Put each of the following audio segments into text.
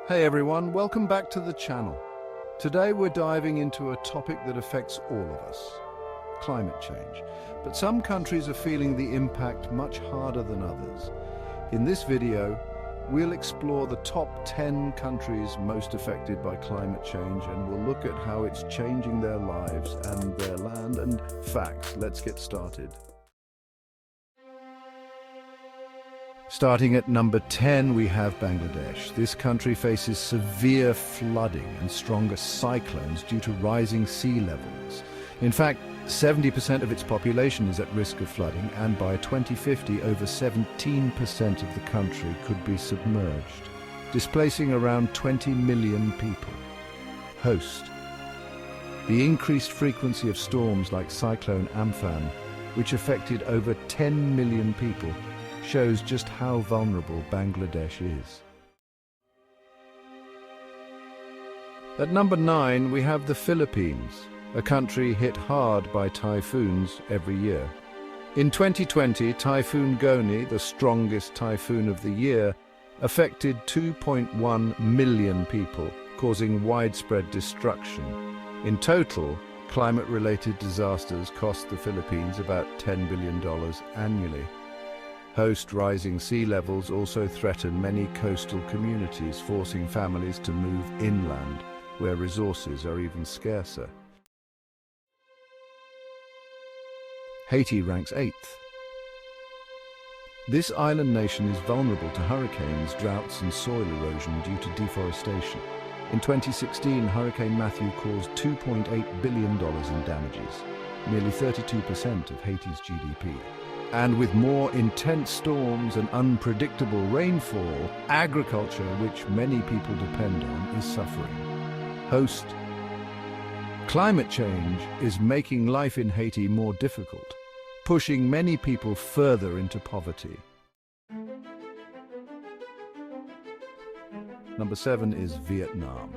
Hey everyone, welcome back to the channel. Today we're diving into a topic that affects all of us, climate change. But some countries are feeling the impact much harder than others. In this video, we'll explore the top 10 countries most affected by climate change, and we'll look at how it's changing their lives and their land and facts. Let's get started. Starting at number 10, we have Bangladesh. This country faces severe flooding and stronger cyclones due to rising sea levels. In fact, 70% of its population is at risk of flooding, and by 2050, over 17% of the country could be submerged, displacing around 20 million people. Host: the increased frequency of storms like Cyclone Amphan, which affected over 10 million people, shows just how vulnerable Bangladesh is. At number 9, we have the Philippines, a country hit hard by typhoons every year. In 2020, Typhoon Goni, the strongest typhoon of the year, affected 2.1 million people, causing widespread destruction. In total, climate-related disasters cost the Philippines about $10 billion annually. Host: rising sea levels also threaten many coastal communities, forcing families to move inland, where resources are even scarcer. Haiti ranks 8th. This island nation is vulnerable to hurricanes, droughts and soil erosion due to deforestation. In 2016, Hurricane Matthew caused $2.8 billion in damages, nearly 32% of Haiti's GDP. And with more intense storms and unpredictable rainfall, agriculture, which many people depend on, is suffering. Host: climate change is making life in Haiti more difficult, pushing many people further into poverty. Number 7 is Vietnam.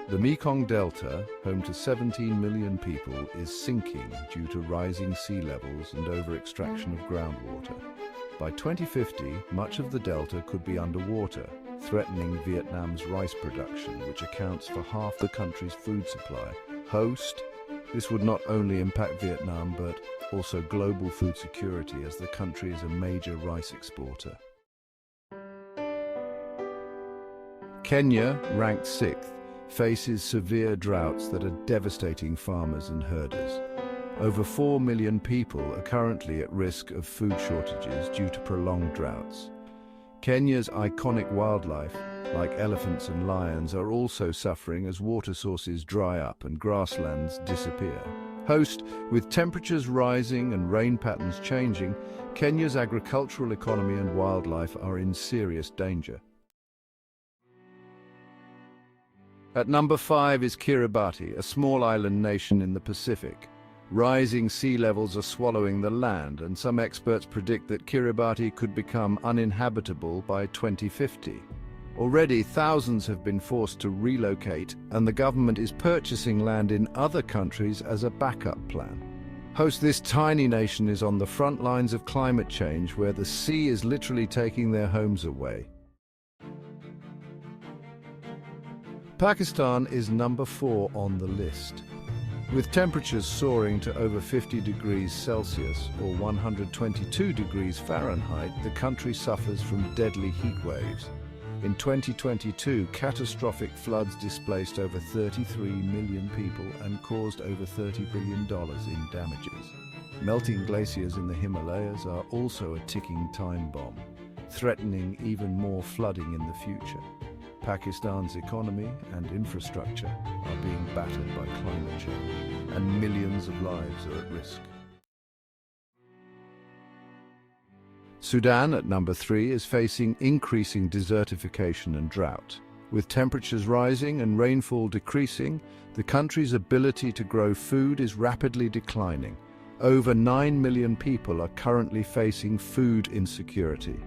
The Mekong Delta, home to 17 million people, is sinking due to rising sea levels and over-extraction of groundwater. By 2050, much of the delta could be underwater, threatening Vietnam's rice production, which accounts for half the country's food supply. Host: this would not only impact Vietnam, but also global food security, as the country is a major rice exporter. Kenya, ranked 6th, faces severe droughts that are devastating farmers and herders. Over 4 million people are currently at risk of food shortages due to prolonged droughts. Kenya's iconic wildlife, like elephants and lions, are also suffering as water sources dry up and grasslands disappear. Host: with temperatures rising and rain patterns changing, Kenya's agricultural economy and wildlife are in serious danger. At number 5 is Kiribati, a small island nation in the Pacific. Rising sea levels are swallowing the land, and some experts predict that Kiribati could become uninhabitable by 2050. Already, thousands have been forced to relocate, and the government is purchasing land in other countries as a backup plan. Host: this tiny nation is on the front lines of climate change, where the sea is literally taking their homes away. Pakistan is number 4 on the list. With temperatures soaring to over 50 degrees Celsius or 122 degrees Fahrenheit, the country suffers from deadly heat waves. In 2022, catastrophic floods displaced over 33 million people and caused over $30 billion in damages. Melting glaciers in the Himalayas are also a ticking time bomb, threatening even more flooding in the future. Pakistan's economy and infrastructure are being battered by climate change, and millions of lives are at risk. Sudan, at number 3, is facing increasing desertification and drought. With temperatures rising and rainfall decreasing, the country's ability to grow food is rapidly declining. Over 9 million people are currently facing food insecurity.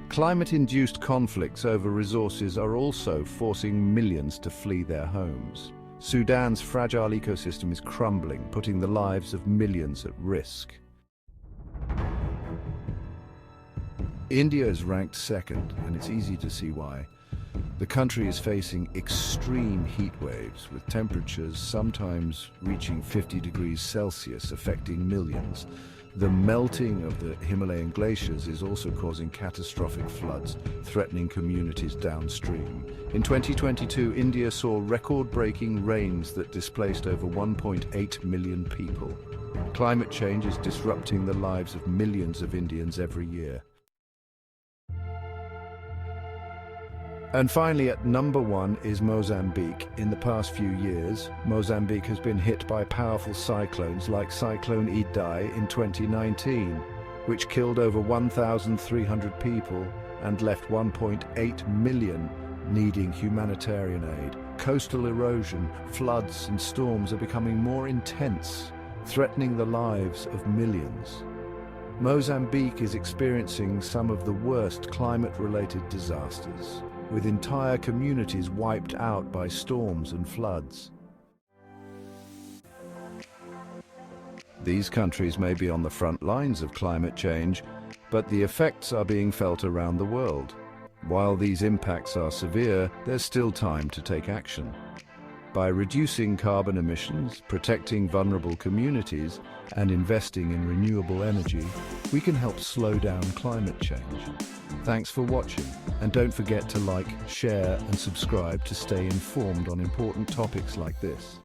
Climate-induced conflicts over resources are also forcing millions to flee their homes. Sudan's fragile ecosystem is crumbling, putting the lives of millions at risk. India is ranked 2nd, and it's easy to see why. The country is facing extreme heat waves, with temperatures sometimes reaching 50 degrees Celsius, affecting millions. The melting of the Himalayan glaciers is also causing catastrophic floods, threatening communities downstream. In 2022, India saw record-breaking rains that displaced over 1.8 million people. Climate change is disrupting the lives of millions of Indians every year. And finally, at number 1 is Mozambique. In the past few years, Mozambique has been hit by powerful cyclones like Cyclone Idai in 2019, which killed over 1,300 people and left 1.8 million needing humanitarian aid. Coastal erosion, floods and storms are becoming more intense, threatening the lives of millions. Mozambique is experiencing some of the worst climate-related disasters, with entire communities wiped out by storms and floods. These countries may be on the front lines of climate change, but the effects are being felt around the world. While these impacts are severe, there's still time to take action. By reducing carbon emissions, protecting vulnerable communities, and investing in renewable energy, we can help slow down climate change. Thanks for watching, and don't forget to like, share, and subscribe to stay informed on important topics like this.